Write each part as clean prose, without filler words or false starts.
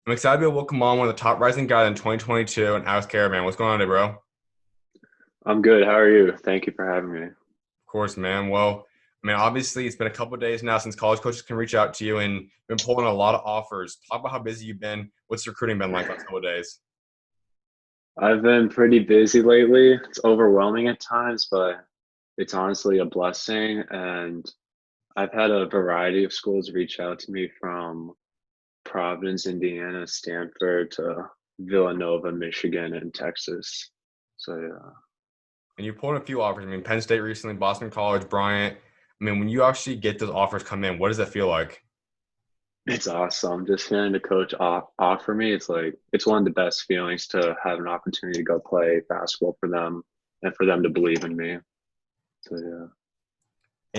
I'm excited to be able to welcome on one of the top rising guys in 2022 and Alex Karaban. What's going on today, bro? Of I'm good. How are you? Thank you for having me. course, man. Well, I mean, obviously, it's been a couple of days now since college coaches can reach out to you and you've been pulling a lot of offers. Talk about how busy you've been. What's recruiting been like the last couple of days? I've been pretty busy lately. It's overwhelming at times, but it's honestly a blessing. And I've had a variety of schools reach out to me from Providence, Indiana, Stanford to Villanova, Michigan, and Texas. So yeah, And you pulled in a few offers. I mean, Penn State recently, Boston College, Bryant. I mean, when you actually get those offers come in, what does that feel like? it's awesome. Just hearing the coach offer me, it's like it's one of the best feelings to have an opportunity to go play basketball for them and for them to believe in me. So yeah.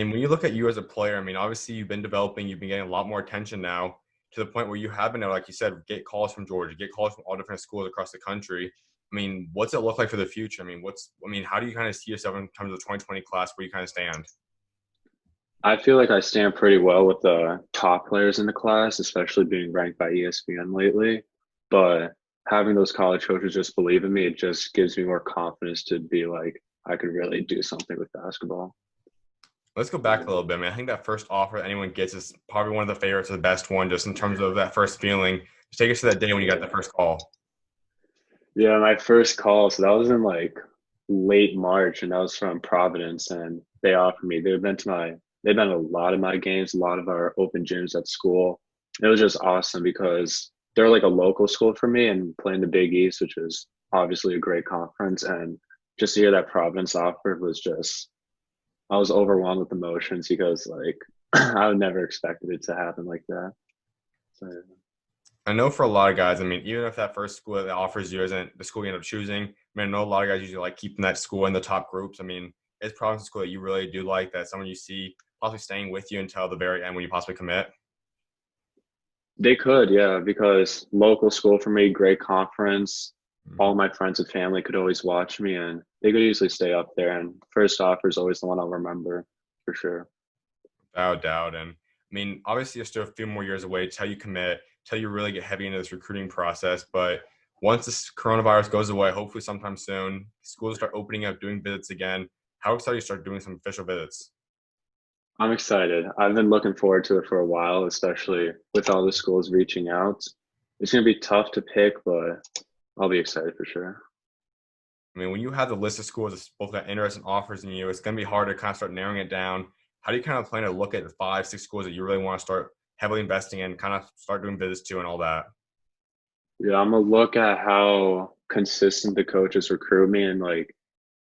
And when you look at you as a player, I mean, obviously you've been developing, you've been getting a lot more attention now to the point where you have been able, like you said, get calls from Georgia, get calls from all different schools across the country. I mean, what's it look like for the future? I mean, how do you kind of see yourself in terms of the 2020 class where you kind of stand? I feel like I stand pretty well with the top players in the class, especially being ranked by ESPN lately. But having those college coaches just believe in me, it just gives me more confidence to be like, I could really do something with basketball. Let's go So, back a yeah. little bit. I mean, I think that first offer that anyone gets is probably one of the favorites or the best one, just in terms of that first feeling. Just take us to that day when you got the Yeah. first call. Yeah, my first call, so that was in like late March, and that was from Providence, and they offered me. They've been to a lot of my games, a lot of our open gyms at school. It was just awesome because they're like a local school for me, and playing the Big East, which is obviously a great conference, and just to hear that Providence offer was just, I was overwhelmed with emotions because like I would never expected it to happen like that. So yeah. I know for a lot of guys, I mean, even if that first school that offers you isn't the school you end up choosing, I mean, I know a lot of guys usually like keeping that school in the top groups. I mean, it's probably a school that you really do like, that someone you see possibly staying with you until the very end when you possibly commit. They could, yeah, because local school for me, great conference. All my friends and family could always watch me, and they could easily stay up there. And first offer is always the one I'll remember for sure. Without doubt. And I mean, obviously, you're still a few more years away till you commit, till you really get heavy into this recruiting process. But once this coronavirus goes away, hopefully sometime soon, schools start opening up, doing visits again. How excited you start doing some official visits? I'm excited. I've been looking forward to it for a while, especially with all the schools reaching out. It's going to be tough to pick, but I'll be excited for sure. I mean, when you have the list of schools that's both got interest and offers in you, it's going to be hard to kind of start narrowing it down. How do you kind of plan to look at the five, six schools that you really want to start heavily investing in, kind of start doing visits to and all that? Yeah, I'm gonna look at how consistent the coaches recruit me and like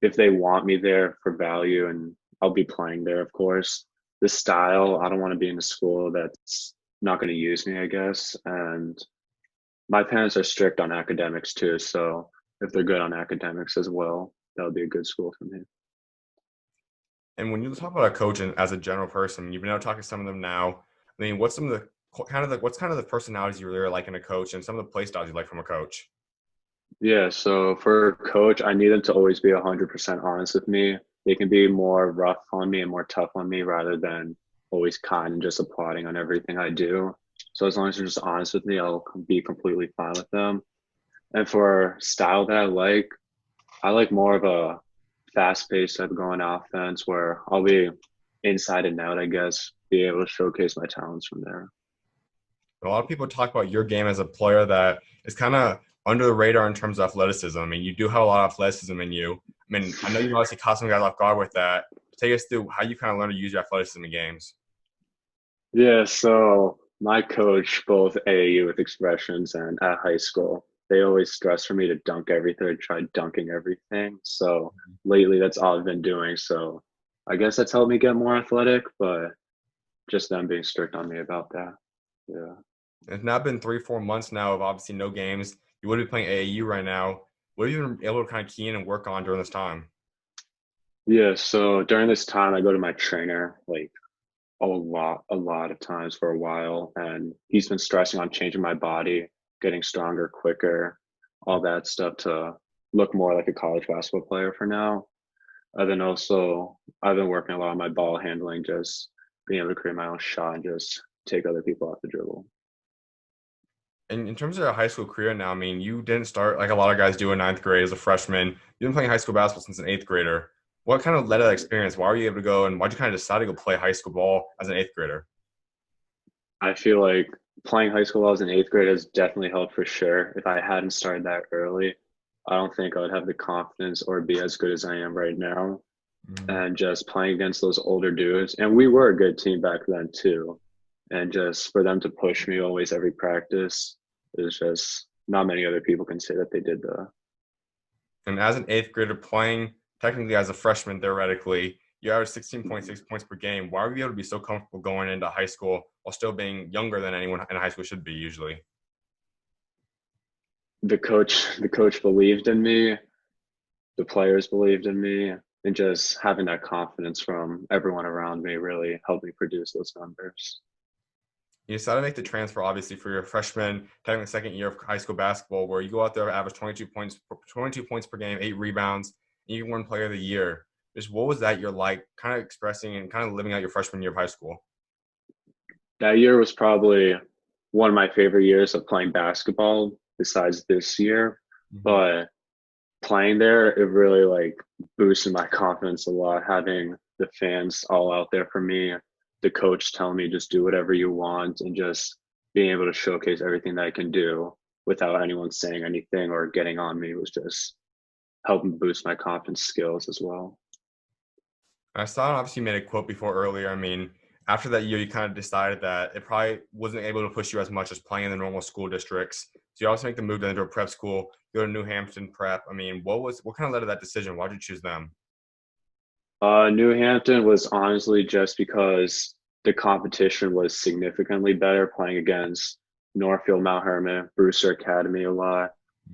if they want me there for value and I'll be playing there, of course. The style, I don't want to be in a school that's not going to use me, I guess. And my parents are strict on academics too, so if they're good on academics as well, that would be a good school for me. And when you talk about a coach and as a general person, you've been able to talk to some of them now. I mean, what's some of the what's kind of the personalities you really like in a coach and some of the play styles you like from a coach? Yeah, so for a coach, I need them to always be 100% honest with me. They can be more rough on me and more tough on me rather than always kind and just applauding on everything I do. So as long as they're just honest with me, I'll be completely fine with them. And for style that I like more of a fast-paced type of going offense where I'll be inside and out, I guess, be able to showcase my talents from there. A lot of people talk about your game as a player that is kind of under the radar in terms of athleticism. I mean, you do have a lot of athleticism in you. I mean, I know you obviously caught some guys off guard with that. Take us through how you kind of learn to use your athleticism in games. Yeah, so my coach, both AAU with expressions and at high school, they always stress for me to dunk everything, or try dunking everything. So lately, that's all I've been doing. So I guess that's helped me get more athletic, but just them being strict on me about that. Yeah. It's now been 3, 4 months now of obviously no games. You would be playing AAU right now. What have you been able to kind of key in and work on during this time? Yeah. So during this time, I go to my trainer like a lot of times for a while, and he's been stressing on changing my body, getting stronger, quicker, all that stuff to look more like a college basketball player for now. And then also, I've been working a lot on my ball handling, just being able to create my own shot and just take other people off the dribble. And in terms of your high school career now, I mean, you didn't start like a lot of guys do in ninth grade as a freshman. You've been playing high school basketball since an eighth grader. What kind of led to that experience? Why were you able to go and why'd you kind of decide to go play high school ball as an eighth grader? I feel like playing high school while I was in eighth grade has definitely helped for sure. If I hadn't started that early, I don't think I would have the confidence or be as good as I am right now. Mhm. And just playing against those older dudes, and we were a good team back then too. And just for them to push me always every practice is just not many other people can say that they did that. And as an eighth grader playing technically as a freshman, theoretically, you average 16.6 points per game. Why were you able to be so comfortable going into high school while still being younger than anyone in high school should be usually? The coach believed in me, the players believed in me, and just having that confidence from everyone around me really helped me produce those numbers. You decided to make the transfer, obviously, for your freshman, technically second year of high school basketball, where you go out there, average 22 points per game, 8 rebounds, and you won Player of the Year. Just what was that year like, kind of expressing and kind of living out your freshman year of high school? That year was probably one of my favorite years of playing basketball besides this year. Mhm. But playing there, it really like boosted my confidence a lot, having the fans all out there for me, the coach telling me just do whatever you want, and just being able to showcase everything that I can do without anyone saying anything or getting on me was just helping boost my confidence skills as well. I saw obviously you made a quote before earlier. I mean, after that year, you kind of decided that it probably wasn't able to push you as much as playing in the normal school districts. So you also make the move into a prep school, go to New Hampton Prep. I mean, what kind of led to that decision? Why did you choose them? New Hampton was honestly just because the competition was significantly better playing against Northfield, Mount Hermon, Brewster Academy a lot.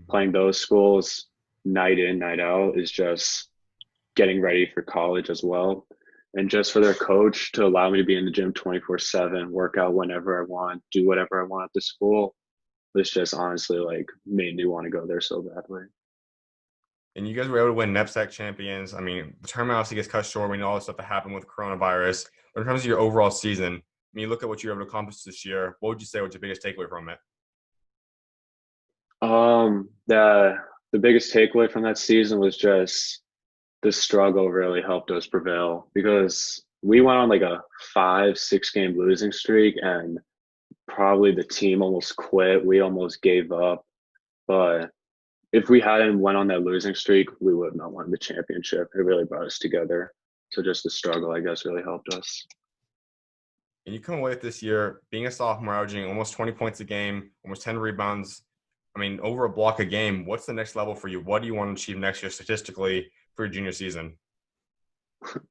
Playing those schools night in, night out is just getting ready for college as well. And just for their coach to allow me to be in the gym 24/7, work out whenever I want, do whatever I want at the school, was just honestly like made me want to go there so badly. And you guys were able to win NEPSAC champions. I mean, the tournament obviously gets cut short. We know all the stuff that happened with coronavirus. But in terms of your overall season, I mean, you look at what you were able to accomplish this year. What would you say was your biggest takeaway from it? The biggest takeaway from that season was just the struggle really helped us prevail because we went on like a 5, 6 game losing streak and probably the team almost quit. We almost gave up. But if we hadn't went on that losing streak, we would have not won the championship. It really brought us together. So just the struggle, I guess, really helped us. And you come away with this year being a sophomore, averaging almost 20 points a game, almost 10 rebounds. I mean, over a block a game. What's the next level for you? What do you want to achieve next year statistically for your junior season?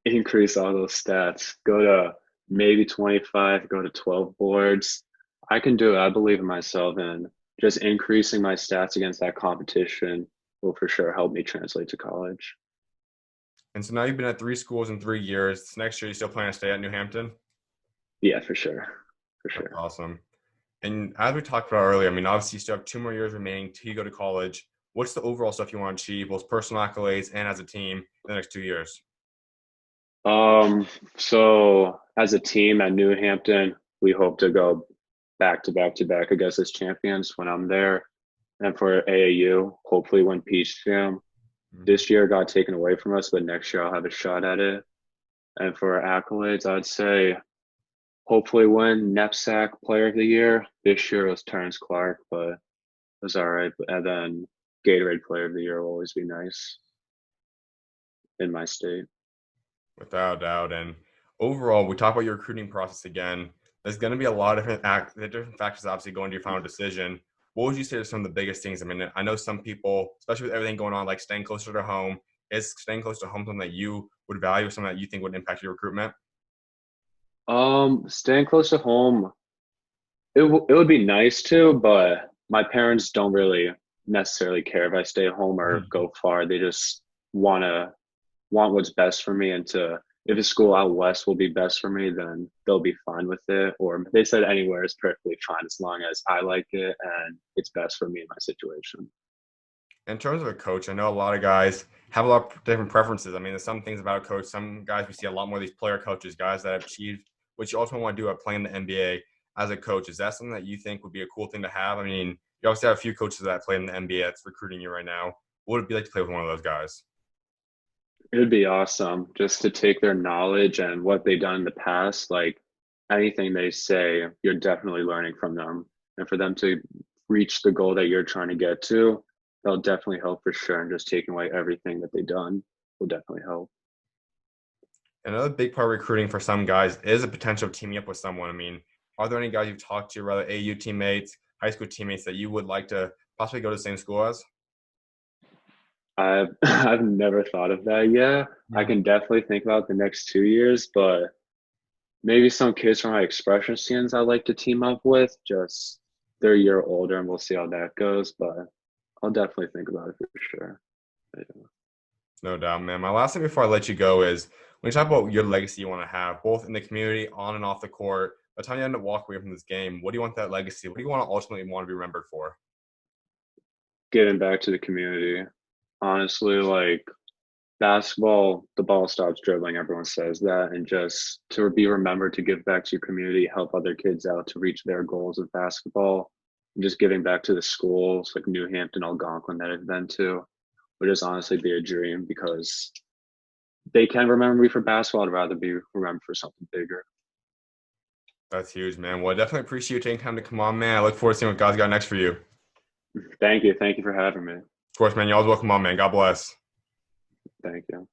Increase all those stats. Go to maybe 25, go to 12 boards. I can do it. I believe in myself, and just increasing my stats against that competition will for sure help me translate to college. And so now you've been at 3 schools in 3 years. Next year, you still plan to stay at New Hampton? Yeah, for sure. For That's sure. awesome. And as we talked about earlier, I mean, obviously you still have 2 more years remaining till you go to college. What's the overall stuff you want to achieve, both personal accolades and as a team in the next 2 years? Um, so as a team at New Hampton, we hope to go back to back to back, I guess, as champions when I'm there. And for AAU, hopefully win Peach Jam. Mhm. This year got taken away from us, but next year I'll have a shot at it. And for accolades, I'd say hopefully win NEPSAC Player of the Year. This year it was Terrence Clark, but it was all right. And then Gatorade Player of the Year will always be nice in my state. Without a doubt. And overall, we talk about your recruiting process again. There's going to be a lot of the different factors obviously go into your final decision. What would you say are some of the biggest things? I mean, I know some people, especially with everything going on, like staying closer to home, is staying close to home something that you would value, something that you think would impact your recruitment? Staying close to home, it would be nice to, but my parents don't really necessarily care if I stay home or Mhm. go far. They just wanna want what's best for me, and to if a school out west will be best for me, then they'll be fine with it. Or they said anywhere is perfectly fine as long as I like it and it's best for me in my situation. In terms of a coach, I know a lot of guys have a lot of different preferences. I mean, there's some things about a coach. Some guys we see a lot more of these player coaches, guys that have achieved what you also want to do at playing the NBA as a coach. Is that something that you think would be a cool thing to have? I mean, You obviously have a few coaches that play in the NBA that's recruiting you right now. What would it be like to play with one of those guys? It would be awesome just to take their knowledge and what they've done in the past. Like anything they say, you're definitely learning from them. And for them to reach the goal that you're trying to get to, they'll definitely help for sure. And just taking away everything that they've done will definitely help. Another big part of recruiting for some guys is a potential of teaming up with someone. I mean, are there any guys you've talked to, rather AU teammates, high school teammates, that you would like to possibly go to the same school as? I've never thought of that yet. I Mhm. can definitely think about the next 2 years, but maybe some kids from my expression students I'd like to team up with. Just they're a year older, and we'll see how that goes. But I'll definitely think about it for sure. Yeah. No doubt, man. My last thing before I let you go is when you talk about your legacy you want to have, both in the community, on and off the court, by the time you end up walking away from this game, what do you want that legacy? What do you want to ultimately want to be remembered for? Getting back to the community, honestly, like basketball, the ball stops dribbling. Everyone says that, and just to be remembered to give back to your community, help other kids out to reach their goals of basketball, and just giving back to the schools like New Hampton, Algonquin that I've been to would just honestly be a dream because they can remember me for basketball. I'd rather be remembered for something bigger. That's huge, man. Well, I definitely appreciate you taking time to come on, man. I look forward to seeing what God's got next for you. Of Thank you. Thank you for having me. course, man. You always welcome on, man. God bless. Thank you.